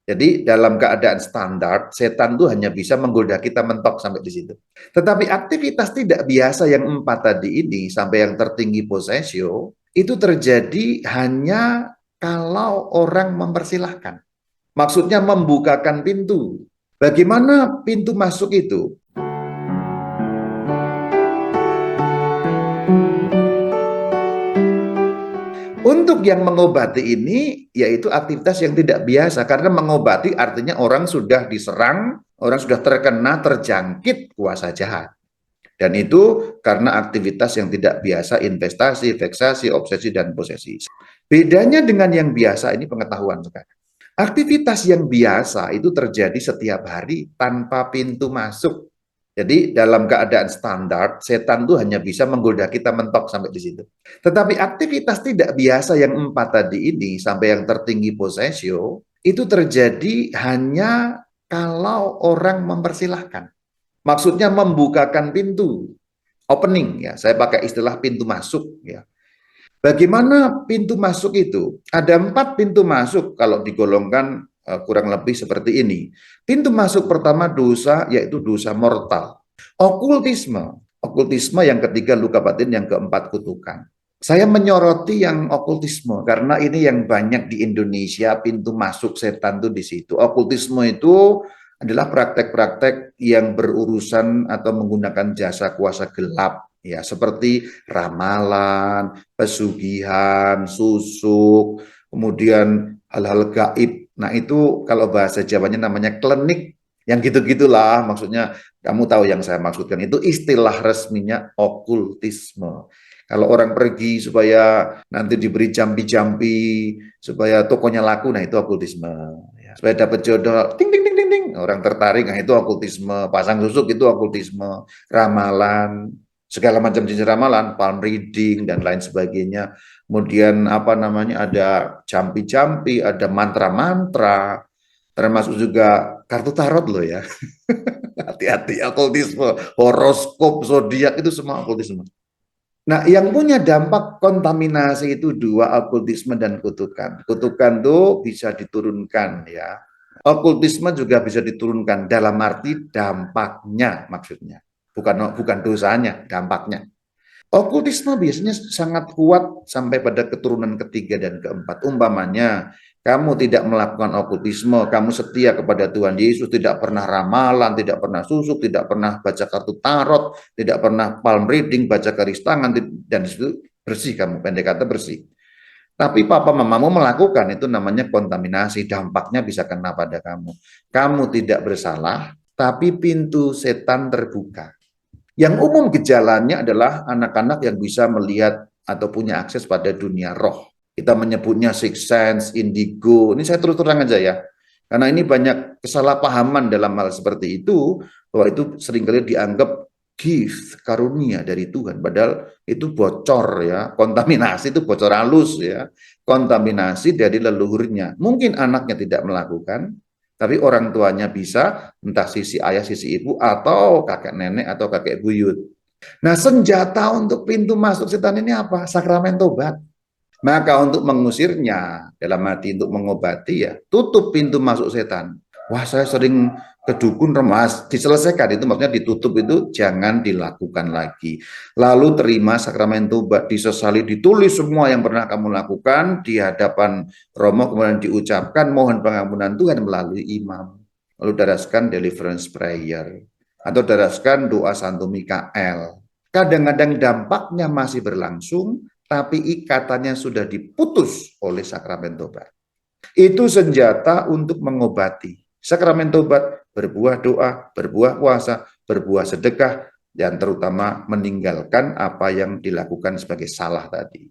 Jadi dalam keadaan standar, setan itu hanya bisa menggoda kita mentok sampai di situ. Tetapi aktivitas tidak biasa yang 4 tadi ini, sampai yang tertinggi posesio, itu terjadi hanya kalau orang mempersilahkan. Maksudnya membukakan pintu. Bagaimana pintu masuk itu? Untuk yang mengobati ini, yaitu aktivitas yang tidak biasa. Karena mengobati artinya orang sudah diserang, orang sudah terkena, terjangkit kuasa jahat. Dan itu karena aktivitas yang tidak biasa, investasi, veksasi, obsesi, dan posesi. Bedanya dengan yang biasa, ini pengetahuan sekarang. Aktivitas yang biasa itu terjadi setiap hari tanpa pintu masuk. Jadi dalam keadaan standar, setan itu hanya bisa menggoda kita mentok sampai di situ. Tetapi aktivitas tidak biasa yang 4 tadi ini, sampai yang tertinggi posesio, itu terjadi hanya kalau orang mempersilahkan. Maksudnya membukakan pintu, opening ya. Saya pakai istilah pintu masuk ya. Bagaimana pintu masuk itu? Ada 4 pintu masuk kalau digolongkan kurang lebih seperti ini. Pintu masuk pertama dosa, yaitu dosa mortal. Okultisme. Okultisme yang ketiga luka batin, yang keempat kutukan. Saya menyoroti yang okultisme karena ini yang banyak di Indonesia, pintu masuk setan tuh di situ. Okultisme itu adalah praktek-praktek yang berurusan atau menggunakan jasa kuasa gelap, ya, seperti ramalan, pesugihan, susuk, kemudian hal-hal gaib. Nah, itu kalau bahasa Jawanya namanya klenik, yang gitu-gitulah. Maksudnya kamu tahu yang saya maksudkan, itu istilah resminya okultisme. Kalau orang pergi supaya nanti diberi jampi-jampi, supaya tokonya laku, nah itu okultisme. Ya, supaya dapat jodoh, ting ting ting ting ting, orang tertarik, nah itu okultisme. Pasang susuk itu okultisme, ramalan, segala macam jenis ramalan, palm reading dan lain sebagainya. Kemudian apa namanya, ada jampi-jampi, ada mantra-mantra, termasuk juga kartu tarot loh ya. Hati-hati okultisme, horoskop, zodiak itu semua okultisme. Nah, yang punya dampak kontaminasi itu 2, okultisme dan kutukan. Kutukan itu bisa diturunkan ya. Okultisme juga bisa diturunkan dalam arti dampaknya maksudnya. Bukan dosanya, dampaknya. Okultisme biasanya sangat kuat sampai pada keturunan ketiga dan keempat. Umpamanya, kamu tidak melakukan okultisme, kamu setia kepada Tuhan Yesus, tidak pernah ramalan, tidak pernah susuk, tidak pernah baca kartu tarot, tidak pernah palm reading, baca garis tangan, dan itu bersih kamu, pendek kata bersih. Tapi papa mamamu melakukan, itu namanya kontaminasi, dampaknya bisa kena pada kamu. Kamu tidak bersalah, tapi pintu setan terbuka. Yang umum gejalanya adalah anak-anak yang bisa melihat atau punya akses pada dunia roh. Kita menyebutnya sixth sense, indigo. Ini saya terus terang aja ya. Karena ini banyak kesalahpahaman dalam hal seperti itu, bahwa itu seringkali dianggap gift, karunia dari Tuhan. Padahal itu bocor ya, kontaminasi itu bocor halus ya. Kontaminasi dari leluhurnya. Mungkin anaknya tidak melakukan, tapi orang tuanya bisa, entah sisi ayah, sisi ibu, atau kakek nenek, atau kakek buyut. Nah, senjata untuk pintu masuk setan ini apa? Sakramen tobat. Maka untuk mengusirnya, dalam arti untuk mengobati ya, tutup pintu masuk setan. Wah, saya sering ke dukun, remas, diselesaikan itu, maksudnya ditutup, itu jangan dilakukan lagi. Lalu terima sakramen tobat, disesali, ditulis semua yang pernah kamu lakukan di hadapan Romo, kemudian diucapkan mohon pengampunan Tuhan melalui imam. Lalu daraskan deliverance prayer, atau daraskan doa Santo Mikael. Kadang-kadang dampaknya masih berlangsung, tapi ikatannya sudah diputus oleh sakramen tobat. Itu senjata untuk mengobati. Sakramen tobat, berbuah doa, berbuah puasa, berbuah sedekah, dan terutama meninggalkan apa yang dilakukan sebagai salah tadi.